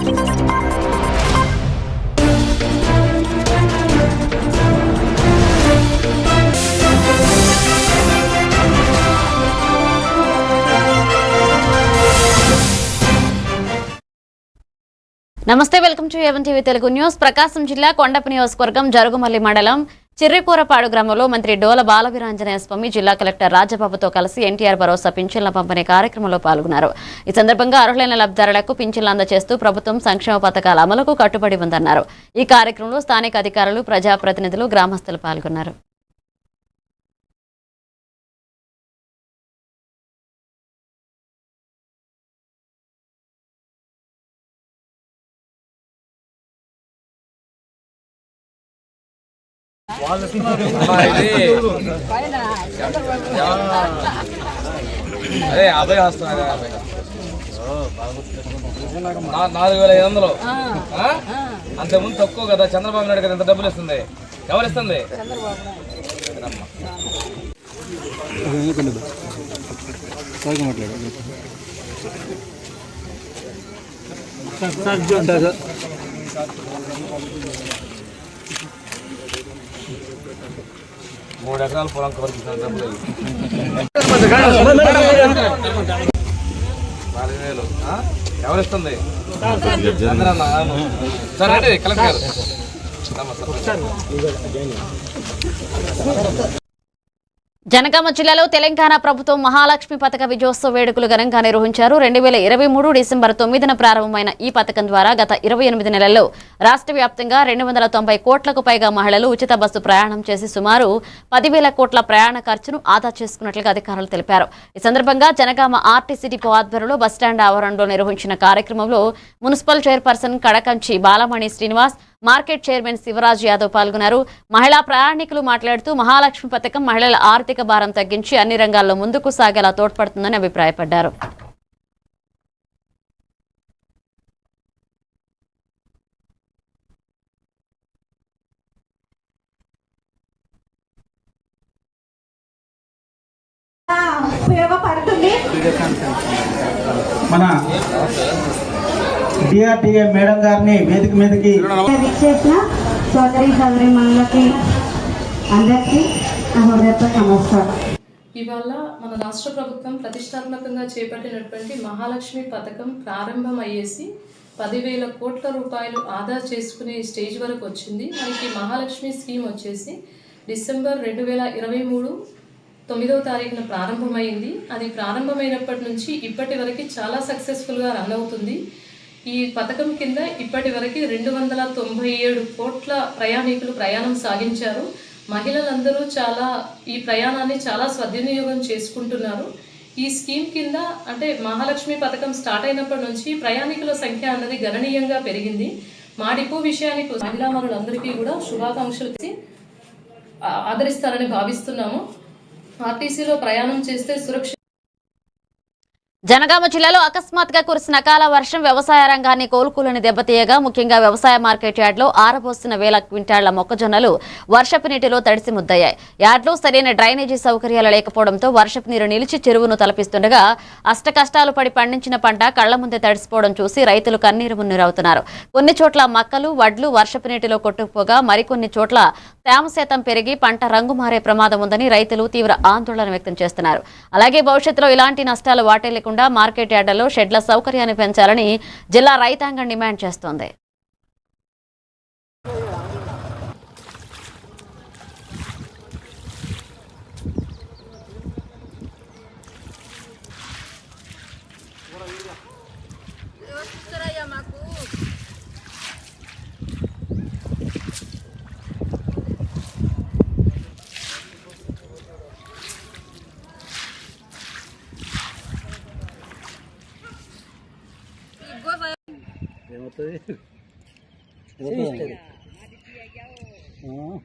నమస్తే, welcome to A one TV Telugu news. Prakasam జిల్లా కొండపి నియోజకవర్గం జరుగుమల్లి మండలం చిర్రికూరపాడు గ్రామంలో మంత్రి డోల బాలవీరాంజనేయ స్వామి జిల్లా కలెక్టర్ రాజబాబుతో కలిసి ఎన్టీఆర్ భరోసా పింఛన్ల పంపిణీ కార్యక్రమంలో పాల్గొన్నారు. ఈ సందర్భంగా అర్హులైన లబ్ధిదారులకు పింఛన్లు అందజేస్తూ ప్రభుత్వం సంక్షేమ పథకాల అమలుకు కట్టుబడి ఉందన్నారు. ఈ కార్యక్రమంలో స్థానిక అధికారులు, ప్రజాప్రతినిధులు, గ్రామస్తులు పాల్గొన్నారు. అదే అభయ వస్తున్నారు 4,500 అంతకుముందు తక్కువ కదా. చంద్రబాబు నాయుడు కదా ఎంత డబ్బులు ఇస్తుంది? ఎవరు ఇస్తుంది? మూడు ఎకరాల పొలం వరకు 4,000 ఎవరిస్తుంది? సరే అంటే కలెక్టర్ గారు. జనగామ జిల్లాలో తెలంగాణ ప్రభుత్వం మహాలక్ష్మి పథక విజయోత్సవ వేడుకలు ఘనంగా నిర్వహించారు. 2023 డిసెంబర్ 9న ప్రారంభమైన ఈ పథకం ద్వారా గత 28 నెలల్లో రాష్ట్ర వ్యాప్తంగా 290 కోట్లకు పైగా మహిళలు ఉచిత బస్సు ప్రయాణం చేసి సుమారు 10,000 కోట్ల ప్రయాణ ఖర్చును ఆదా చేసుకున్నట్లుగా అధికారులు తెలిపారు. ఈ సందర్భంగా జనగామ ఆర్టీసీ డిపో ఆధ్వర్యంలో బస్టాండ్ ఆవరణలో నిర్వహించిన కార్యక్రమంలో municipal chairperson Kadakanchi Balamani Srinivas, market chairman Shivaraj Yadav పాల్గొన్నారు. మహిళా ప్రయాణికులు మాట్లాడుతూ మహాలక్ష్మి పథకం మహిళల ఆర్థిక భారం తగ్గించి అన్ని రంగాల్లో ముందుకు సాగేలా తోడ్పడుతుందని అభిప్రాయపడ్డారు. మన డిఆర్టీఏ మేడం గారిని వేదిక మీదకి విచ్చేసిన సోదరి మనలకి అందరికీ నమస్కారం. ఇవాళ మన రాష్ట్ర ప్రభుత్వం ప్రతిష్టాత్మకంగా చేపట్టినటువంటి మహాలక్ష్మి పథకం ప్రారంభం అయ్యేసి 10,000 కోట్ల రూపాయలు ఆదా చేసుకునే స్టేజ్ వరకు వచ్చింది. మనకి మహాలక్ష్మి స్కీమ్ వచ్చేసి డిసెంబర్ 2023 9వ తారీఖున ప్రారంభమైంది. అది ప్రారంభమైనప్పటి నుంచి ఇప్పటి వరకు చాలా సక్సెస్ఫుల్గా రన్ అవుతుంది. ఈ పథకం కింద ఇప్పటి వరకు 297 కోట్ల ప్రయాణికులు ప్రయాణం సాగించారు. మహిళలందరూ ఈ ప్రయాణాన్ని చాలా సద్వినియోగం చేసుకుంటున్నారు. ఈ స్కీమ్ కింద అంటే మహాలక్ష్మి పథకం స్టార్ట్ అయినప్పటి నుంచి ప్రయాణికుల సంఖ్య అన్నది గణనీయంగా పెరిగింది. మా డిపో విషయానికి మహిళామణులందరికీ కూడా శుభాకాంక్షలు ఆదరిస్తారని భావిస్తున్నాము. ఆర్టీసీలో ప్రయాణం చేస్తే సురక్ష. జనగామ జిల్లాలో అకస్మాత్తుగా కురిసిన అకాల వర్షం వ్యవసాయ రంగాన్ని కోలుకోలేని దెబ్బతీయగా ముఖ్యంగా వ్యవసాయ మార్కెట్ యార్డ్లో ఆరబోసిన 1,000 క్వింటాళ్ల మొక్కజొన్నలు వర్షపు నీటిలో తడిసి ముద్దయ్యాయి. యార్డ్లో సరైన డ్రైనేజీ సౌకర్యాలు లేకపోవడంతో వర్షపు నీరు నిలిచి చెరువును తలపిస్తుండగా అష్టకష్టాలు పడి పండించిన పంట కళ్ల ముందే తడిసిపోవడం చూసి రైతులు కన్నీరు మున్నీరవుతున్నారు. కొన్ని చోట్ల మక్కలు, వడ్లు వర్షపు నీటిలో కొట్టుకుపోగా మరికొన్ని చోట్ల తేమ శాతం పెరిగి పంట రంగు మారే ప్రమాదం ఉందని రైతులు తీవ్ర ఆందోళన వ్యక్తం చేస్తున్నారు. అలాగే భవిష్యత్తులో ఇలాంటి నష్టాలు వాటిల్లకుండా మార్కెట్ యార్డుల్లో షెడ్ల సౌకర్యాన్ని పెంచాలని జిల్లా రైతాంగం డిమాండ్ చేస్తోంది.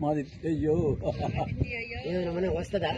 మాది అయ్యో వస్తుందా?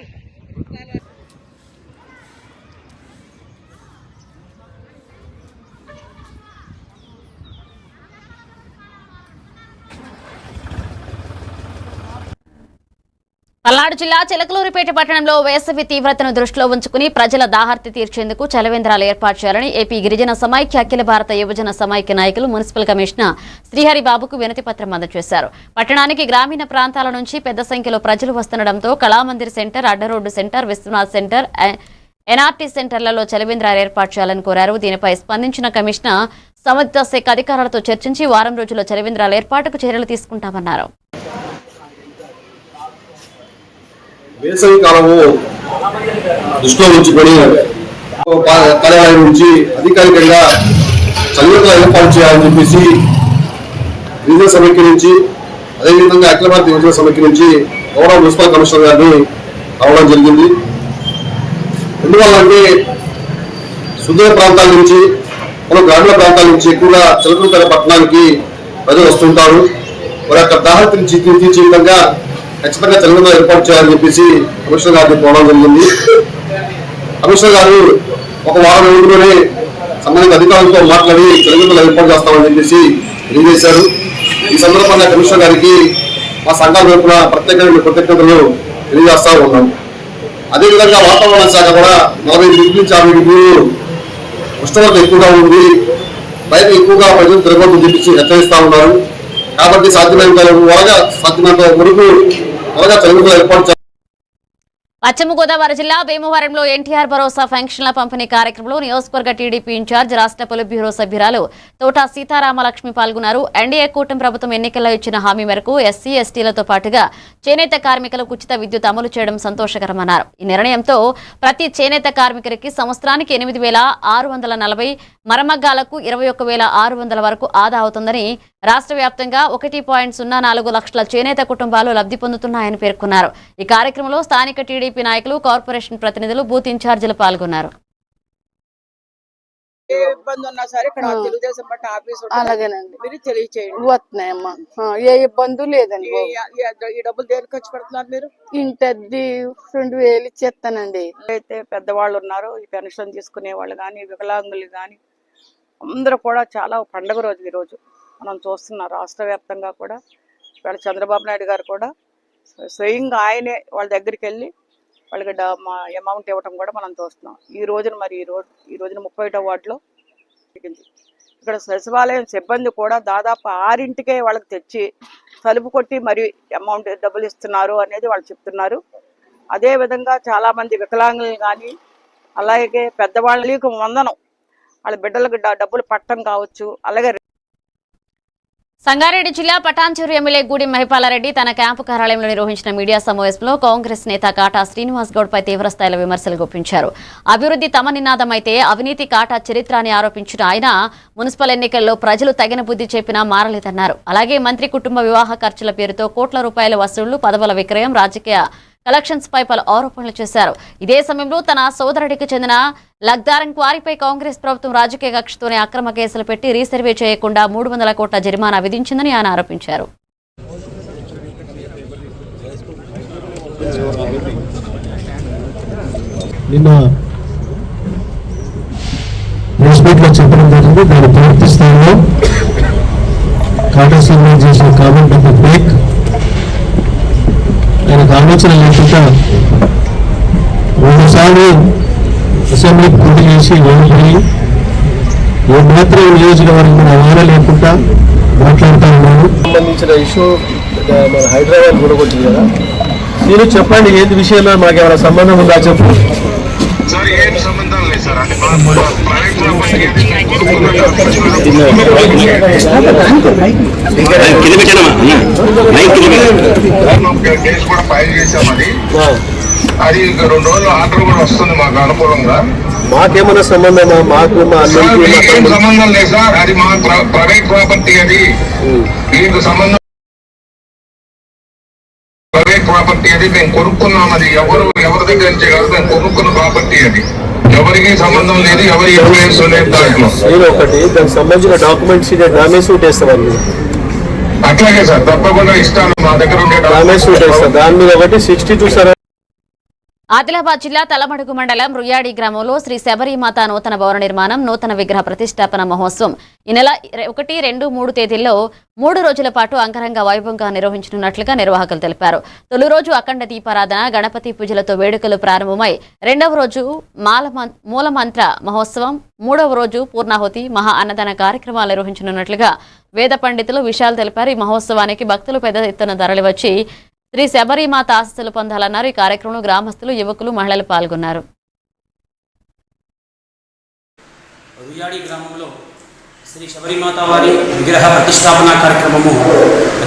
పల్నాడు పల్నాడు జిల్లా చిలకలూరిపేట పట్టణంలో వేసవి తీవ్రతను దృష్టిలో ఉంచుకుని ప్రజల దాహార్తి తీర్చేందుకు చలవేంద్రాలు ఏర్పాటు చేయాలని ఏపీ గిరిజన సమైక్య అఖిల భారత యువజన సమైక్య నాయకులు మున్సిపల్ కమిషనర్ శ్రీహరి బాబుకు వినతి పత్రం అందజేశారు. పట్టణానికి గ్రామీణ ప్రాంతాల నుంచి పెద్ద సంఖ్యలో ప్రజలు వస్తుండటంతో కళామందిర్ సెంటర్, అడ్డరోడ్డు సెంటర్, విశ్వనాథ్ సెంటర్, ఎన్ఆర్టీ సెంటర్లలో చలవేంద్రాలు ఏర్పాటు చేయాలని కోరారు. దీనిపై స్పందించిన కమిషనర్ సంబంధిత శాఖ అధికారులతో చర్చించి వారం రోజుల్లో చలవేంద్రాల ఏర్పాటుకు చర్యలు తీసుకుంటామన్నారు. వేసవి కాలము దృష్టిలో ఉంచుకొని కార్యాలయం నుంచి అధికారికంగా చలివేంద్రాలు ఏర్పాటు చేయాలని చెప్పేసి గిరిజన సమైక్య నుంచి, అదేవిధంగా అఖిల భారత యువజన సమైక్య నుంచి గౌరవ మున్సిపల్ కమిషనర్ గారిని రావడం జరిగింది. ఎందువల్లంటే సుదూర ప్రాంతాల నుంచి, మనం గ్రామీణ ప్రాంతాల నుంచి ఎక్కువగా చిలకలూరిపేట పట్టణానికి ప్రజలు వస్తుంటారు. వారి యొక్క దాహర్తిని తీర్చే విధంగా ఖచ్చితంగా చలవేంద్రాలు ఏర్పాటు చేయాలని చెప్పేసి కమిషనర్ గారిని కోరడం జరిగింది. కమిషనర్ గారు ఒక వారం రోజుల్లోనే సంబంధిత అధికారులతో మాట్లాడి చలవేంద్రాలు ఏర్పాటు చేస్తామని చెప్పేసి తెలియజేశారు. ఈ సందర్భంగా కమిషనర్ గారికి మా సంఘాల వైపున ప్రత్యేకమైన కృతజ్ఞతలు తెలియజేస్తా ఉన్నాం. అదేవిధంగా వాతావరణ శాఖ కూడా 40 డిగ్రీ నుంచి 50 డిగ్రీలు ఉష్ణోగ్రత ఎక్కువగా ఉంది, బయట ఎక్కువగా ప్రజలు తిరగొద్దని చెప్పేసి హెచ్చరిస్తా ఉన్నారు. కాబట్టి సాధ్యమైనంత వరకు త్వరగా చలవేంద్రాలు ఏర్పాటు చేయాలి. పశ్చిమ గోదావరి జిల్లా భీమవరంలో ఎన్టీఆర్ భరోసా పెన్షన్ల పంపిణీ కార్యక్రమంలో నియోజకవర్గ టీడీపీ ఇన్ఛార్జ్, రాష్ట్ర పొలిట్ బ్యూరో సభ్యురాలు తోట సీతారామలక్ష్మి పాల్గొన్నారు. ఎన్డీఏ కూటమి ప్రభుత్వం ఎన్నికల్లో ఇచ్చిన హామీ మేరకు ఎస్సీ, ఎస్టీలతో పాటుగా చేనేత కార్మికులకు ఉచిత విద్యుత్ అమలు చేయడం సంతోషకరమన్నారు. ఈ నిర్ణయంతో ప్రతి చేనేత కార్మికుడికి సంవత్సరానికి 8,640, మరమగ్గాలకు 21,600 వరకు ఆదా అవుతుందని, రాష్ట్ర వ్యాప్తంగా 1.04 లక్షల చేనేత కుటుంబాలు లబ్ధి పొందుతున్నాయని పేర్కొన్నారు. ఈ కార్యక్రమంలో స్థానిక టీడీపీ నాయకులు, కార్పొరేషన్ ప్రతినిధులు, బూత్ ఇన్ఛార్జీలు పాల్గొన్నారు. ఏ ఇబ్బంది ఉన్నా సరే ఇక్కడ తెలుగుదేశం పార్టీ ఆఫీస్ అలాగేనండి, మీరు తెలియచేయండి. వస్తున్నాయమ్మా, ఏ ఇబ్బంది లేదండి. ఈ డబ్బులు దేనికి ఖర్చు పెడుతున్నారు మీరు? ఇంటద్ది 2,000 ఇచ్చేస్తానండి. అయితే పెద్దవాళ్ళు ఉన్నారు, ఈ పెన్షన్ తీసుకునే వాళ్ళు కానీ, వికలాంగులు కానీ అందరూ కూడా చాలా పండుగ రోజు ఈ రోజు మనం చూస్తున్నాం. రాష్ట్ర వ్యాప్తంగా కూడా ఇవాళ చంద్రబాబు నాయుడు గారు కూడా స్వయంగా ఆయనే వాళ్ళ దగ్గరికి వెళ్ళి వాళ్ళకి అమౌంట్ ఇవ్వటం కూడా మనం చూస్తున్నాం. ఈ రోజున 31వ వార్డులో ఇక్కడ సచివాలయం సిబ్బంది కూడా దాదాపు 6ంటికే వాళ్ళకి తెచ్చి తలుపు కొట్టి మరి అమౌంట్ డబ్బులు ఇస్తున్నారు అనేది వాళ్ళు చెప్తున్నారు. అదేవిధంగా చాలామంది వికలాంగులు కానీ, అలాగే పెద్దవాళ్ళకి వందనం, వాళ్ళ బిడ్డలకు డబ్బులు పట్టడం కావచ్చు. అలాగే సంగారెడ్డి జిల్లా పటాన్చెరు ఎమ్మెల్యే గూడి మహిపాలారెడ్డి తన క్యాంపు కార్యాలయంలో నిర్వహించిన మీడియా సమావేశంలో కాంగ్రెస్ నేత కాటా శ్రీనివాస్ గౌడ్ పై తీవ్రస్థాయిలో విమర్శలు గుప్పించారు. అభివృద్ధి తమ నినాదమైతే అవినీతి కాటా చరిత్ర అని ఆరోపించిన ఆయన మున్సిపల్ ఎన్నికల్లో ప్రజలు తగిన బుద్ధి చెప్పినా మారలేదన్నారు. అలాగే మంత్రి కుటుంబ వివాహ ఖర్చుల పేరుతో కోట్ల రూపాయల వసూళ్లు, పదవుల విక్రయం, రాజకీయ కలెక్షన్స్ పై పలు ఆరోపణలు చేశారు. ఇదే సమయంలో తన సోదరుడికి చెందిన లగ్దారం క్వారీపై కాంగ్రెస్ ప్రభుత్వం రాజకీయ కక్షతోనే అక్రమ కేసులు పెట్టి రీసర్వే చేయకుండా 300 కోట్ల జరిమానా విధించిందని ఆయన ఆరోపించారు. నిన్న ప్రెస్ మీట్ లో చెప్పడం జరిగింది. దాన్ని పూర్తి స్థాయిలో కాటా శ్రీనివాస్ చేసిన కామెంట్ ఒక ఫేక్, ఆయనకు ఆలోచన లేకుండా 2 సార్లు అసెంబ్లీకి పోటీ చేసి ఓడిపోయి ఏమాత్రం నియోజకవర్గం అవగాహన లేకుండా మాట్లాడుతూ ఉన్నాను. సంబంధించిన ఇష్యూ మన హైదరాబాద్ కూడా వచ్చింది కదా, మీరు చెప్పండి ఏంటి విషయంలో మాకు ఏమైనా సంబంధం ఉందా చెప్పు. అది 2 రోజులు ఆర్డర్ కూడా వస్తుంది మాకు అనుకూలంగా. మాకేమైనా సంబంధమా? మాకు సంబంధం లేదు సార్, అది మా ప్రైవేట్ ప్రాపర్టీ, అది మీకు సంబంధం. ప్రైవేట్ ప్రాపర్టీ అది మేము కొనుక్కున్నాం, అది ఎవరి దగ్గర నుంచి కాదు, మేము కొనుక్కున్న ప్రాపర్టీ, అది ఎవరికి సంబంధం లేదు, ఎవరి ఇన్ఫ్లుయెన్స్ లేదు దాంట్లో. ఒకటి దానికి సంబంధించిన డాక్యుమెంట్స్ డామేజ్ షూట్ వేస్తామండి. అట్లాగే సార్, తప్పకుండా ఇస్తాను. మా దగ్గర ఉండే డామేజ్ షూట్ వేస్తాం. దాని మీద ఒకటి 62 ఆదిలాబాద్ జిల్లా తలమడుగు మండలం రుయ్యాడి గ్రామంలో శ్రీ శబరిమాత నూతన భవన నిర్మాణం నూతన విగ్రహ ప్రతిష్టాపన మహోత్సవం ఈ నెల 1, 2, 3 తేదీల్లో 3 రోజుల పాటు అంగరంగ వైభవంగా నిర్వహించనున్నట్లుగా నిర్వాహకులు తెలిపారు. తొలి రోజు అఖండ దీపారాధన, గణపతి పూజలతో వేడుకలు ప్రారంభమై 2వ రోజు మూలమంత్ర మహోత్సవం, 3వ రోజు పూర్ణాహుతి, మహా అన్నదాన కార్యక్రమాలు నిర్వహించనున్నట్లుగా వేద పండితులు విషయాలు తెలిపారు. ఈ మహోత్సవానికి భక్తులు పెద్ద ఎత్తున తరలివచ్చి శ్రీ శబరిమాత ఆశీస్సులు పొందాలన్నారు. ఈ కార్యక్రమంలో గ్రామస్తులు, యువకులు, మహిళలు పాల్గొన్నారు. రుయ్యాడి గ్రామంలో శ్రీ శబరిమాత వారి విగ్రహ ప్రతిష్టాపన కార్యక్రమము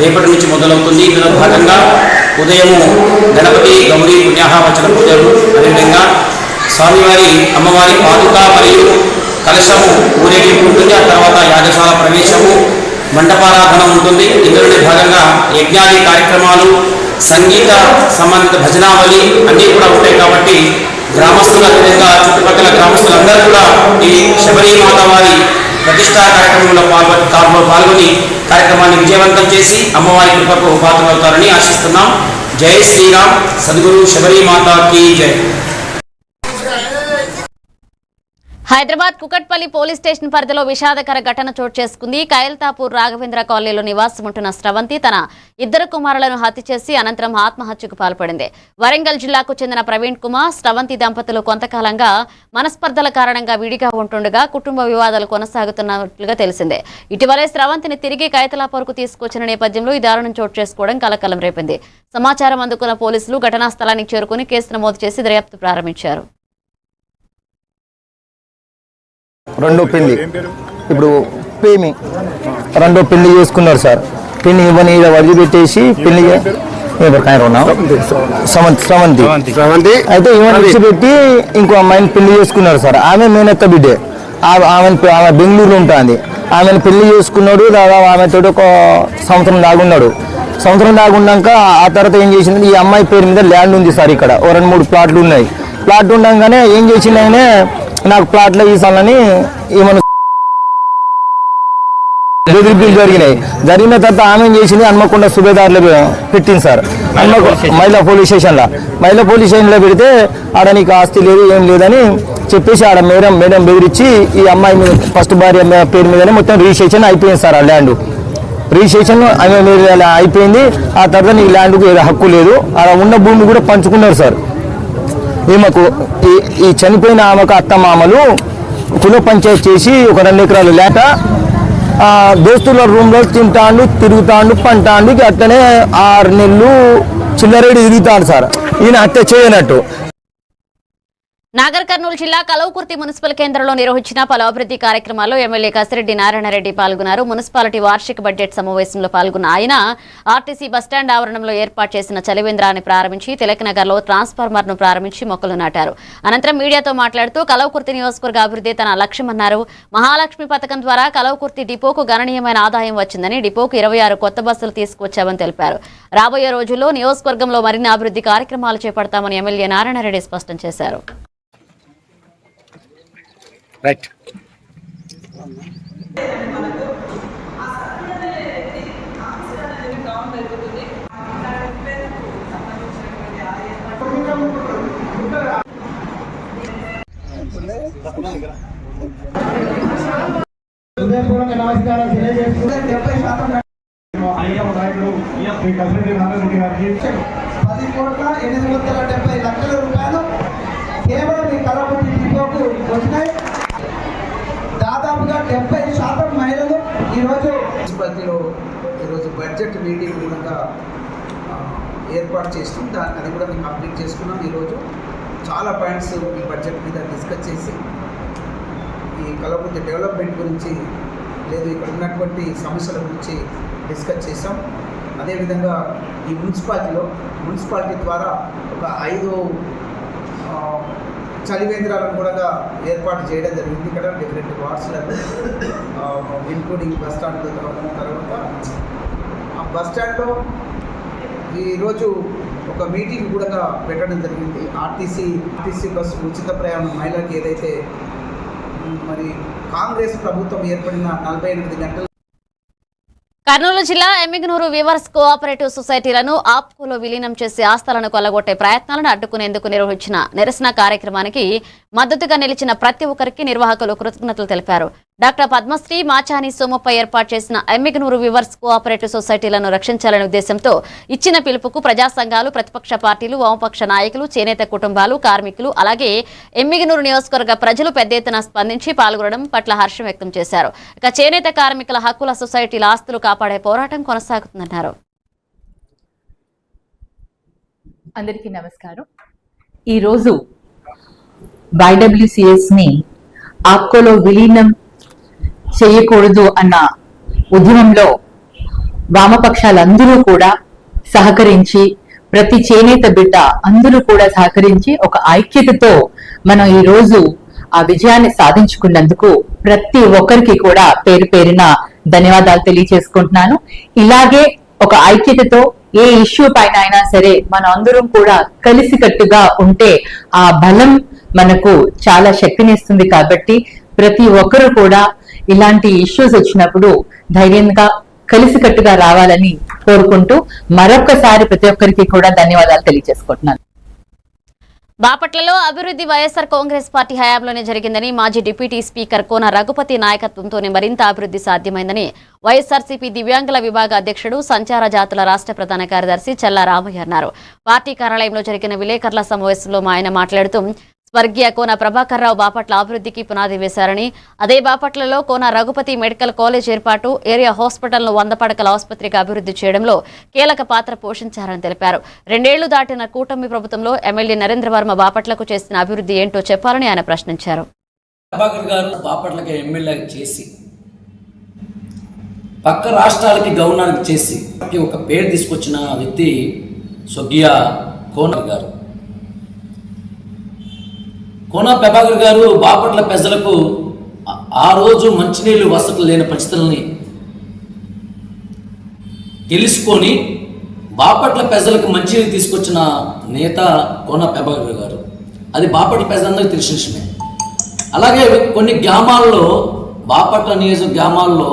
రేపటి నుంచి మొదలవుతుంది. ఇందులో భాగంగా ఉదయము గణపతి గౌరీ పుణ్యాహవచన పూజలు, అదేవిధంగా స్వామివారి అమ్మవారి పాదుక మరియు కలశము ఊరేగింపు ఉంటుంది. ఆ తర్వాత యాగశాల ప్రవేశము, మండపారాధన ఉంటుంది. ఇందులోనే భాగంగా యజ్ఞాది కార్యక్రమాలు, సంగీత సంబంధిత భజనావళి అన్నీ కూడా ఉంటాయి. కాబట్టి గ్రామస్తులు, అదేవిధంగా చుట్టుపక్కల గ్రామస్తులందరూ కూడా ఈ శబరిమాత వారి ప్రతిష్టా కార్యక్రమంలో పాల్గొని కార్యక్రమాన్ని విజయవంతం చేసి అమ్మవారి కృపకు పాత్రలవుతారని ఆశిస్తున్నాం. జై శ్రీరామ్, సద్గురు శబరిమాతకి జై. హైదరాబాద్ కుకట్పల్లి పోలీస్ స్టేషన్ పరిధిలో విషాదకర ఘటన చోటు చేసుకుంది. కైల్తాపూర్ రాఘవేంద్ర కాలనీలో నివాసం ఉంటున్న స్రవంతి తన 2 కుమారులను హత్య చేసి అనంతరం ఆత్మహత్యకు పాల్పడింది. వరంగల్ జిల్లాకు చెందిన ప్రవీణ్ కుమార్, స్రవంతి దంపతులు కొంతకాలంగా మనస్పర్ధల కారణంగా విడిగా ఉంటుండగా కుటుంబ వివాదాలు కొనసాగుతున్నట్లుగా తెలిసిందే. ఇటీవలే స్రవంతిని తిరిగి కైతలాపూర్కు తీసుకొచ్చిన నేపథ్యంలో ఈ దారుణం చోటు చేసుకోవడం కలకలం రేపింది. సమాచారం అందుకున్న పోలీసులు ఘటనా స్థలానికి చేరుకుని కేసు నమోదు చేసి దర్యాప్తు ప్రారంభించారు. 2 పెళ్లి ఇప్పుడు ప్రేమి 2 పెళ్లి చేసుకున్నారు సార్. పెళ్లి ఇవ్వని వదిలి పెట్టేసి పెళ్లి సమంతి అయితే ఇవన్నీ విడిచిపెట్టి ఇంకో అమ్మాయిని పెళ్లి చేసుకున్నారు సార్. ఆమె మేనత్త బిడ్డే. ఆమె బెంగళూరులో ఉంటుంది. ఆమెను పెళ్లి చేసుకున్నాడు. దాదాపు ఆమెతో ఒక సంవత్సరం దాగున్నాడు. సంవత్సరం దాగున్నాక ఆ తర్వాత ఏం చేసింది, ఈ అమ్మాయి పేరు మీద ల్యాండ్ ఉంది సార్. ఇక్కడ 2-3 ప్లాట్లు ఉన్నాయి. ప్లాట్ ఉండగానే ఏం చేసింది, ఆయన నాకు ప్లాట్లో ఈసాలని ఏమన్నా బెదిరింపులు జరిగిన తర్వాత ఆమె చేసింది హన్మకొండ సుబేదార్లో పెట్టింది సార్. మహిళా పోలీస్ స్టేషన్లో పెడితే ఆడ నీకు ఆస్తి లేదు ఏం లేదని చెప్పేసి ఆడ మేడం బెదిరించి ఈ అమ్మాయి మీద ఫస్ట్ భార్య పేరు మీదనే మొత్తం రిజిస్ట్రేషన్ అయిపోయింది సార్. ఆ ల్యాండ్ రిజిస్ట్రేషన్ ఆమె మీద అయిపోయింది. ఆ తర్వాత నీకు ల్యాండ్కు ఏదో హక్కు లేదు. ఆడ ఉన్న భూమి కూడా పంచుకున్నారు సార్. ఈమెకు ఈ చనిపోయిన ఆమెకు అత్తమామలు కుల పంచాయతీ చేసి ఒక 2 ఎకరాలు లేక దోస్తుల రూమ్లో తింటాండు, తిరుగుతాండు, పంటాండు. అట్లనే 6 నెలలు చిల్లరేడు తిరుగుతాడు సార్. ఈయన హత్య చేయనట్టు. నాగర్ కర్నూలు జిల్లా కలవకుర్తి మున్సిపల్ కేంద్రంలో నిర్వహించిన పలు అభివృద్ధి కార్యక్రమాల్లో ఎమ్మెల్యే కసిరెడ్డి నారాయణరెడ్డి పాల్గొన్నారు. మున్సిపాలిటీ వార్షిక బడ్జెట్ సమావేశంలో పాల్గొన్న ఆయన ఆర్టీసీ బస్టాండ్ ఆవరణంలో ఏర్పాటు చేసిన చలివేంద్రాన్ని ప్రారంభించి తిలక్నగర్లో ట్రాన్స్ఫార్మర్ను ప్రారంభించి మొక్కలు నాటారు. అనంతరం మీడియాతో మాట్లాడుతూ కలవకుర్తి నియోజకవర్గ అభివృద్ధి తన లక్ష్యమన్నారు. మహాలక్ష్మి పథకం ద్వారా కలవకుర్తి డిపోకు గణనీయమైన ఆదాయం వచ్చిందని, డిపోకు 26 కొత్త బస్సులు తీసుకువచ్చామని తెలిపారు. రాబోయే రోజుల్లో నియోజకవర్గంలో మరిన్ని అభివృద్ధి కార్యక్రమాలు చేపడతామని ఎమ్మెల్యే నారాయణరెడ్డి స్పష్టం చేశారు. రైట్. హృదయపూర్వక నమస్కారం తెలియజేస్తూ 10,870,00,000 రూపాయలు కేవలం ఈ కలవకుర్తి డిపోకు వచ్చినాయి. దాదాపుగా 70% మహిళలు ఈరోజు మున్సిపాలిటీలో బడ్జెట్ మీటింగ్ విధంగా ఏర్పాటు చేస్తాం. అది కూడా మేము కంప్లీట్ చేసుకున్నాం. ఈరోజు చాలా పాయింట్స్ ఈ బడ్జెట్ మీద డిస్కస్ చేసి ఈ కలవకుర్తి డెవలప్మెంట్ గురించి లేదు ఇక్కడ ఉన్నటువంటి సమస్యల గురించి డిస్కస్ చేసాం. అదేవిధంగా ఈ మున్సిపాలిటీ ద్వారా ఒక 5 చలివేంద్రాలను కూడా ఏర్పాటు చేయడం జరిగింది. ఇక్కడ డిఫరెంట్ వార్డ్స్లలో ఇంక్లూడింగ్ బస్ స్టాండ్ తర్వాత ఆ బస్ స్టాండ్లో ఈరోజు ఒక మీటింగ్ కూడా పెట్టడం జరిగింది. ఆర్టీసీ బస్సు ఉచిత ప్రయాణం మహిళలకు ఏదైతే మరి కాంగ్రెస్ ప్రభుత్వం ఏర్పడిన 48 గంటల కర్నూలు జిల్లా ఎమ్మిగనూరు వివర్స్ కోఆపరేటివ్ సొసైటీలను ఆప్కోలో విలీనం చేసి ఆస్తులను కొల్లగొట్టే ప్రయత్నాలను అడ్డుకునేందుకు నిర్వహించిన నిరసన కార్యక్రమానికి మద్దతుగా నిలిచిన ప్రతి ఒక్కరికి నిర్వాహకులు కృతజ్ఞతలు తెలిపారు. డాక్టర్ పద్మశ్రీ మాచాని సోమప్ప ఏర్పాటు చేసిన ఎమ్మిగనూరు వివర్స్ కోఆపరేటివ్ సొసైటీలను రక్షించాలనే ఉద్దేశంతో ఇచ్చిన పిలుపుకు ప్రజా సంఘాలు, ప్రతిపక్ష పార్టీలు, వామపక్ష నాయకులు, చేనేత కుటుంబాలు, కార్మికులు, అలాగే ఎమ్మిగనూరు నియోజకవర్గ ప్రజలు పెద్ద ఎత్తున స్పందించి పాల్గొనడం పట్ల హర్షం వ్యక్తం చేశారు. ఇక చేనేత కార్మికుల హక్కుల సొసైటీల ఆస్తులు కాపాడే పోరాటం కొనసాగుతుందన్నారు. అందరికీ నమస్కారం. ఈరోజు YWCS ని ఆప్కోలో విలీనం చేయకూడదు అన్న ఉద్యమంలో వామపక్షాలందరూ కూడా సహకరించి, ప్రతి చేనేత బిడ్డ అందరూ కూడా సహకరించి ఒక ఐక్యతతో మనం ఈ రోజు ఆ విజయాన్ని సాధించుకున్నందుకు ప్రతి ఒక్కరికి కూడా పేరు పేరున ధన్యవాదాలు తెలియజేసుకుంటున్నాను. ఇలాగే ఒక ఐక్యతతో ఏ ఇష్యూ పైన అయినా సరే మనం అందరం కూడా కలిసికట్టుగా ఉంటే ఆ బలం మనకు చాలా శక్తినిస్తుంది. కాబట్టి ప్రతి ఒక్కరు కూడా ఇలాంటి ఇష్యూస్ వచ్చినప్పుడు ధైర్యంగా కలిసికట్టుగా రావాలని కోరుకుంటూ మరొకసారి ప్రతి ఒక్కరికి కూడా ధన్యవాదాలు తెలియజేసుకుంటున్నాను. బాపట్లలో అభివృద్ధి వైఎస్ఆర్ కాంగ్రెస్ పార్టీ హయాంలోనే జరిగిందని మాజీ డిప్యూటీ స్పీకర్ కోన రఘుపతి నాయకత్వంతోనే మరింత అభివృద్ధి సాధ్యమైందని వైఎస్ఆర్సీపీ దివ్యాంగుల విభాగ అధ్యక్షుడు, సంచార జాతుల రాష్ట్ర ప్రధాన కార్యదర్శి చల్లా రామయ్య అన్నారు. పార్టీ కార్యాలయంలో జరిగిన విలేకరుల సమావేశంలో ఆయన మాట్లాడుతూ స్వర్గీయ కోన ప్రభాకర్ రావు బాపట్ల అభివృద్ధికి పునాది వేశారని, అదే బాపట్లలో కోన రఘుపతి మెడికల్ కాలేజ్ ఏర్పాటు, ఏరియా హాస్పిటల్ను 100 పడకల ఆసుపత్రిగా అభివృద్ధి చేయడంలో కీలక పాత్ర పోషించారని తెలిపారు. 2 ఏళ్లు దాటిన కూటమి ప్రభుత్వంలో ఎమ్మెల్యే నరేంద్ర వర్మ బాపట్లకు చేసిన అభివృద్ధి ఏంటో చెప్పాలని ఆయన ప్రశ్నించారు. ప్రభాకర్ గారు బాపట్లకి ఎమ్మెల్యే చేసి పక్క రాష్ట్రాలకి గవర్నర్ చేసి ఒక పేరు తీసుకొచ్చిన వ్యక్తి స్వర్గీయ కోన గారు. కోన ప్రభాకర్ గారు బాపట్ల ప్రజలకు ఆ రోజు మంచినీళ్ళు వసతులు లేని పరిస్థితులని తెలుసుకొని బాపట్ల ప్రజలకు మంచినీళ్ళు తీసుకొచ్చిన నేత కోన ప్రభాకర్ గారు. అది బాపట్ల ప్రజలందరికీ తెలిసిన విషయమే. అలాగే కొన్ని గ్రామాల్లో, బాపట్ల నియోజక గ్రామాల్లో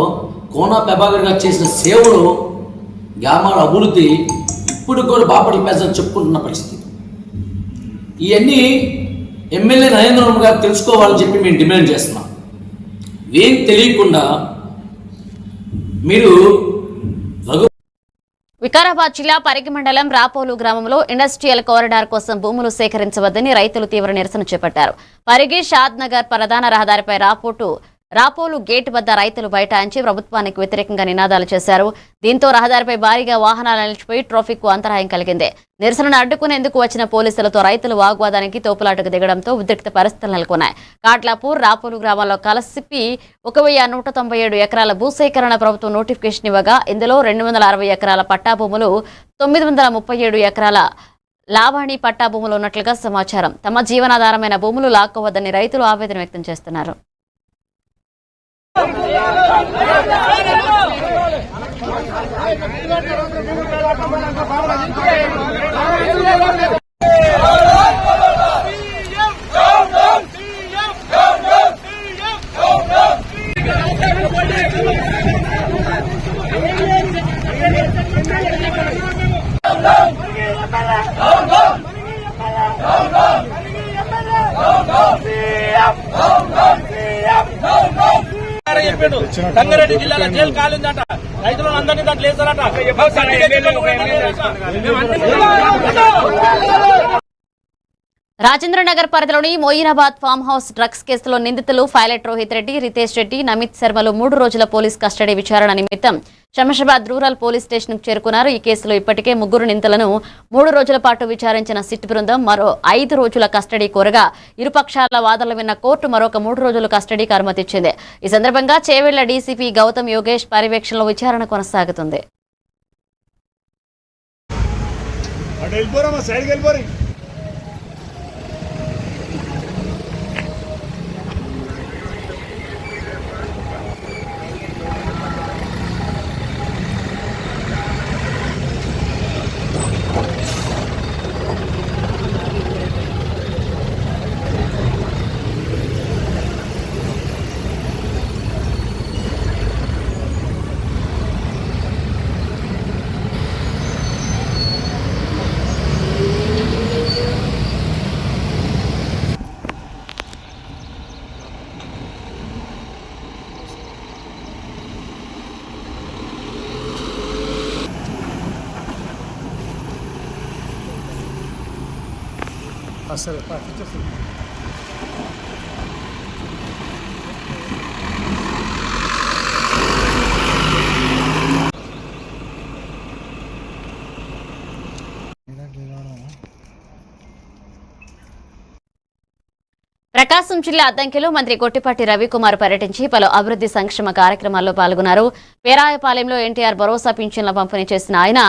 కోన ప్రభాకర్ గారు చేసిన సేవలు, గ్రామాల అభివృద్ధి ఇప్పుడు కూడా బాపట్ల ప్రజలు చెప్పుకుంటున్న పరిస్థితి. ఇవన్నీ ఎమ్మెల్యే నరేంద్ర వర్మ గారు తెలుసుకోవాలని చెప్పి మేము డిమాండ్ చేస్తున్నాం. ఏం తెలియకుండా మీరు వికారాబాద్ జిల్లా పరిగి మండలం రాపోలు గ్రామంలో ఇండస్ట్రియల్ కారిడార్ కోసం భూములు సేకరించవద్దని రైతులు తీవ్ర నిరసన చేపట్టారు. పరిగి షాద్ నగర్ ప్రధాన రహదారిపై రాపోలు గేట్ వద్ద రైతులు బైఠాయించి ప్రభుత్వానికి వ్యతిరేకంగా నినాదాలు చేశారు. దీంతో రహదారిపై భారీగా వాహనాలు నిలిచిపోయి ట్రాఫిక్ కు అంతరాయం కలిగింది. నిరసనను అడ్డుకునేందుకు వచ్చిన పోలీసులతో రైతులు వాగ్వాదానికి తోపులాటకు దిగడంతో ఉద్రిక్త పరిస్థితులు నెలకొన్నాయి. కాట్లాపూర్, రాపోలు గ్రామాల్లో కలిసి 1197 ఎకరాల భూసేకరణ ప్రభుత్వం నోటిఫికేషన్ ఇవ్వగా ఇందులో 260 ఎకరాల పట్టా భూములు, 937 ఎకరాల లావాణి పట్టా భూములు ఉన్నట్లుగా సమాచారం. తమ జీవనాధారమైన భూములు లాక్కోవద్దని రైతులు ఆవేదన వ్యక్తం చేస్తున్నారు. సంగారెడ్డి జిల్లాలో జైలు కాలిందట, రైతులను అందరినీ దాంట్లో వేసారట. రాజేంద్రనగర్ పరిధిలోని మోయినాబాద్ ఫామ్ హౌస్ డ్రగ్స్ కేసులో నిందితులు పైలట్ రోహిత్ రెడ్డి, రితేష్ రెడ్డి, నమిత్ శర్మలు 3 రోజుల పోలీస్ కస్టడీ విచారణ నిమిత్తం శంషాబాద్ రూరల్ పోలీస్ స్టేషన్ కు చేరుకున్నారు. ఈ కేసులో ఇప్పటికే 3 నిందితులను 3 రోజుల పాటు విచారించిన సిట్ బృందం మరో 5 రోజుల కస్టడీ కోరగా ఇరుపక్షాల వాదనలు విన్న కోర్టు మరొక 3 రోజుల కస్టడీకి అనుమతిచ్చింది. ఈ సందర్భంగా చేవెళ్ల డీసీపీ గౌతమ్ యోగేష్ పర్యవేక్షణలో విచారణ కొనసాగుతుంది. ప్రకాశం జిల్లా అద్దంకిలో మంత్రి కొట్టిపాటి రవికుమార్ పర్యటించి పలు అభివృద్ధి సంక్షేమ కార్యక్రమాల్లో పాల్గొన్నారు. పేరాయపాలెంలో ఎన్టీఆర్ భరోసా పింఛన్ల పంపిణీ చేసిన ఆయన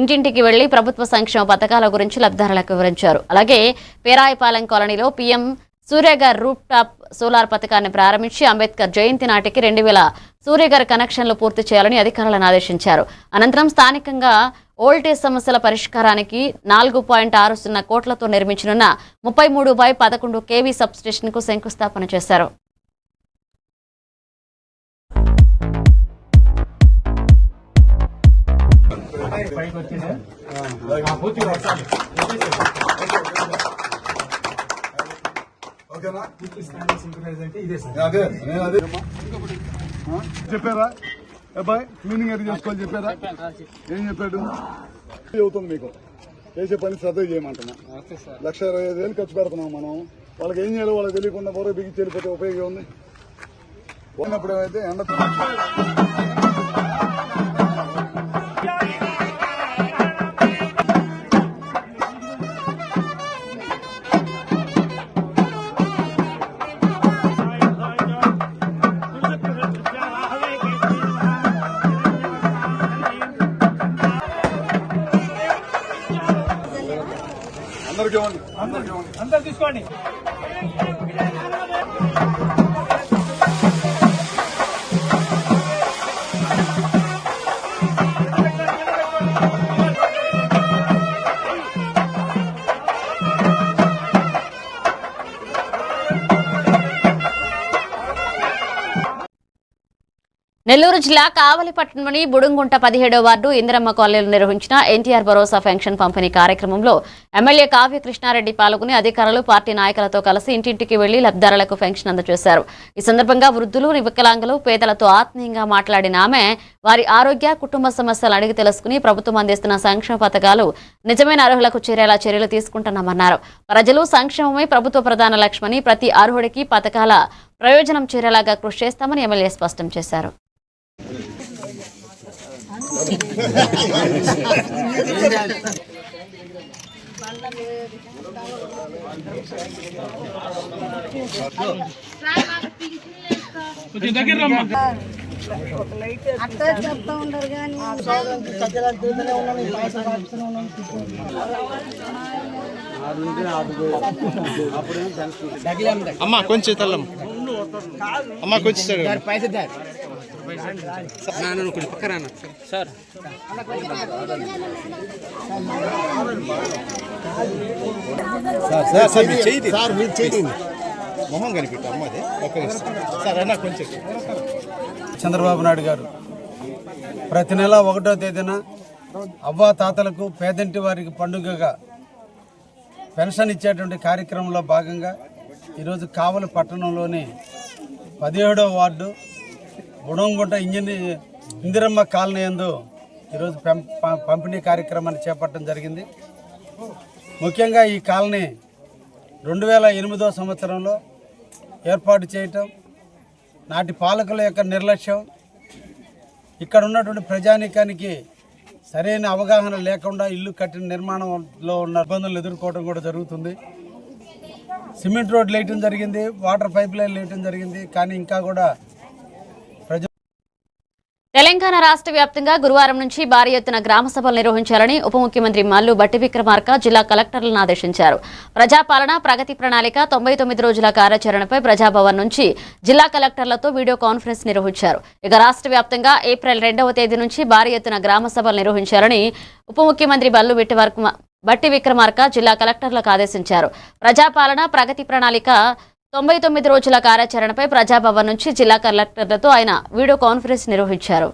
ఇంటింటికి వెళ్లి ప్రభుత్వ సంక్షేమ పథకాల గురించి లబ్ధిదారులకు వివరించారు. అలాగే పేరాయపాలెం కాలనీలో పీఎం సూర్యగర్ రూప్ టాప్ సోలార్ పథకాన్ని ప్రారంభించి అంబేద్కర్ జయంతి నాటికి 2000 సూర్యగర్ కనెక్షన్లు పూర్తి చేయాలని అధికారులను ఆదేశించారు. అనంతరం స్థానికంగా ఓల్టేజ్ సమస్యల పరిష్కారానికి 4.60 కోట్లతో నిర్మించనున్న 33/11 kV సబ్స్టేషన్ కు శంకుస్థాపన చేశారు. చెప్పారా అబ్బాయి క్లీనింగ్ అది చేసుకోవాలి చెప్పారా? ఏం చెప్పాడు? అవుతుంది మీకు చేసే పని శ్రద్ధ చేయమంటున్నా. 1,25,000 ఖర్చు పెడుతున్నాం మనం. వాళ్ళకి ఏం చేయాలో వాళ్ళకి తెలియకుండా బోర బిగించి వెళ్ళిపోతే ఉపయోగం ఉంది. పోయినప్పుడు ఏమైతే ఎండ అందరు తీసుకోండి. నెల్లూరు జిల్లా కావలిపట్నంలోని బుడుంగుంట 17వ వార్డు ఇందిరమ్మ కాలనీలో నిర్వహించిన ఎన్టీఆర్ భరోసా పెన్షన్ పంపిణీ కార్యక్రమంలో ఎమ్మెల్యే కావ్య కృష్ణారెడ్డి పాల్గొని అధికారులు పార్టీ నాయకులతో కలిసి ఇంటింటికి వెళ్లి లబ్ధిదారులకు పెన్షన్ అందజేశారు. ఈ సందర్భంగా వృద్ధులు, వికలాంగులు, పేదలతో ఆత్మీయంగా మాట్లాడిన ఆమె వారి ఆరోగ్య, కుటుంబ సమస్యలు అడిగి తెలుసుకుని ప్రభుత్వం అందిస్తున్న సంక్షేమ పథకాలు నిజమైన అర్హులకు చేరేలా చర్యలు తీసుకుంటున్నామన్నారు. ప్రజలు సంక్షేమమే ప్రభుత్వ ప్రధాన లక్ష్యమని, ప్రతి అర్హుడికి పథకాల ప్రయోజనం చేరేలాగా కృషి చేస్తామని ఎమ్మెల్యే స్పష్టం చేశారు. అమ్మా కొంచెం తల్లం అమ్మా కొంచెం సార్ సార్ మీరు చేయండి మొహం కనిపెట్టు అమ్మది సార్ అన్న కొంచెం. చంద్రబాబు నాయుడు గారు ప్రతి నెల 1వ తేదీన అవ్వా తాతలకు పేదంటి వారికి పండుగగా పెన్షన్ ఇచ్చేటువంటి కార్యక్రమంలో భాగంగా ఈరోజు కావలి పట్టణంలోని 17వ వార్డు బుడంగుంట ఇందిరమ్మ కాలనీ యందు ఈరోజు పంపిణీ కార్యక్రమాన్ని చేపట్టడం జరిగింది. ముఖ్యంగా ఈ కాలనీ 2008వ సంవత్సరంలో ఏర్పాటు చేయటం, నాటి పాలకుల యొక్క నిర్లక్ష్యం, ఇక్కడ ఉన్నటువంటి ప్రజానీకానికి సరైన అవగాహన లేకుండా ఇల్లు కట్టిన నిర్మాణంలో ఉన్న ఇబ్బందులు ఎదుర్కోవడం కూడా జరుగుతుంది. సిమెంట్ రోడ్లు వేయటం జరిగింది, వాటర్ పైప్ లైన్లు వేయటం జరిగింది, కానీ ఇంకా కూడా తెలంగాణ రాష్ట్ర వ్యాప్తంగా గురువారం నుంచి భారీ ఎత్తున గ్రామ సభలు నిర్వహించాలని ఉప ముఖ్యమంత్రి మల్లు భట్టి విక్రమార్క జిల్లా కలెక్టర్లను ఆదేశించారు. ప్రజాపాలన ప్రగతి ప్రణాళిక 99 రోజుల కార్యాచరణపై ప్రజాభవన్ నుంచి జిల్లా కలెక్టర్లతో వీడియో కాన్ఫరెన్స్ నిర్వహించారు. ఇక రాష్ట్ర వ్యాప్తంగా ఏప్రిల్ 2వ తేదీ నుంచి భారీ ఎత్తున గ్రామ సభలు నిర్వహించాలని ఉప ముఖ్యమంత్రి మల్లు భట్టి విక్రమార్క జిల్లా కలెక్టర్లకు ఆదేశించారు. ప్రజాపాలన ప్రగతి ప్రణాళిక 99 రోజుల కార్యాచరణపై ప్రజాభవన్ నుంచి జిల్లా కలెక్టర్లతో ఆయన వీడియో కాన్ఫరెన్స్ నిర్వహించారు.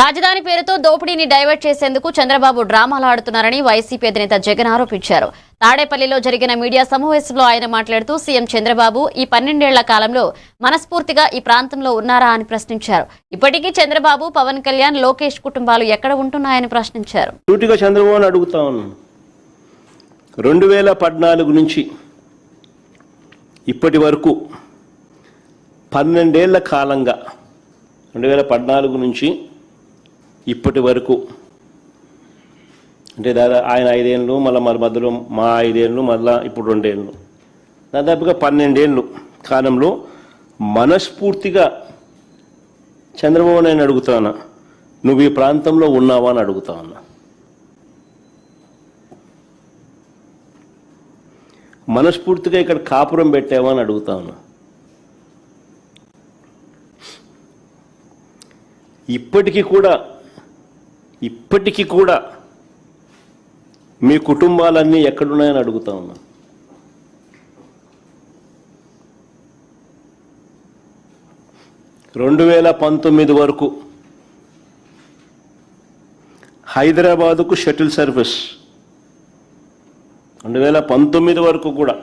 రాజధాని పేరుతో దోపిడీని డైవర్ట్ చేసేందుకు చంద్రబాబు డ్రామాలు ఆడుతున్నారని వైసీపీ అధినేత జగన్ ఆరోపించారు. తాడేపల్లిలో జరిగిన మీడియా సమావేశంలో ఆయన మాట్లాడుతూ సీఎం చంద్రబాబు ఈ 12 ఏళ్ల కాలంలో మనస్ఫూర్తిగా ఈ ప్రాంతంలో ఉన్నారా అని ప్రశ్నించారు. ఇప్పటికీ చంద్రబాబు, పవన్ కళ్యాణ్, లోకేష్ కుటుంబాలు ఎక్కడ ఉంటున్నాయని ప్రశ్నించారు. సూటిగా చంద్రబాబుని అడుగుతా ఉన్నాను, 2014 నుంచి ఇప్పటి వరకు 12 ఏళ్ల కాలంగా 2014 నుంచి ఇప్పటి వరకు అంటే ఆయన 5 ఏళ్ళు, మళ్ళీ మధ్యలో మా 5 ఏళ్ళు, మళ్ళీ ఇప్పుడు 2 ఏళ్ళు, దాదాపుగా 12 ఏళ్ళు కాలంలో మనస్ఫూర్తిగా చంద్రబాబు నాయుడు అడుగుతానా, నువ్వు ఈ ప్రాంతంలో ఉన్నావా అని అడుగుతా ఉన్నా. మనస్ఫూర్తిగా ఇక్కడ కాపురం పెట్టావా అని అడుగుతా ఉన్నా. ఇప్పటికీ కూడా మీ కుటుంబాలన్నీ ఎక్కడున్నాయని అడుగుతా ఉన్నా. (2019) వరకు హైదరాబాదుకు షటిల్ సర్వీస్, 2019 వరకు కూడా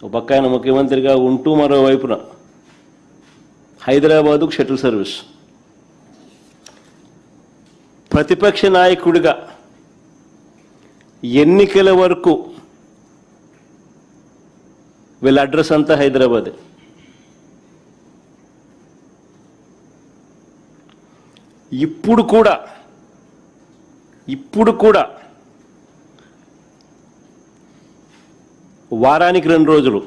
ఒక పక్క ఆయన ముఖ్యమంత్రిగా ఉంటూ మరోవైపున హైదరాబాదుకు షటిల్ సర్వీస్. ప్రతిపక్ష నాయకుడిగా ఎన్నికల వరకు వీళ్ళ అడ్రస్ అంతా హైదరాబాదే. ఇప్పుడు కూడా వారానికి 2 రోజులు,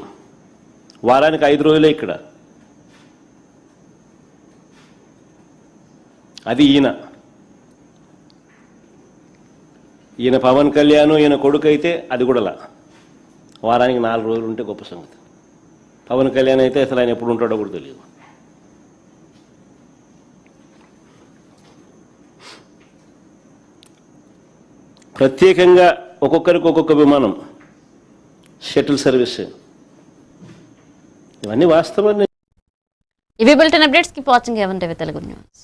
వారానికి 5 రోజులే ఇక్కడ. అది ఈయన పవన్ కళ్యాణ్, ఈయన కొడుకు అయితే అది కూడా వారానికి 4 రోజులు ఉంటే గొప్ప సంగతి. పవన్ కళ్యాణ్ అయితే అసలు ఆయన ఎప్పుడు ఉంటాడో కూడా తెలియదు. ప్రత్యేకంగా ఒక్కొక్కరికి ఒక్కొక్క విమానం, షటిల్ సర్వీస్, ఇవన్నీ వాస్తవాన్ని. ఇవి bulletin updates. Keep watching A one TV Telugu news.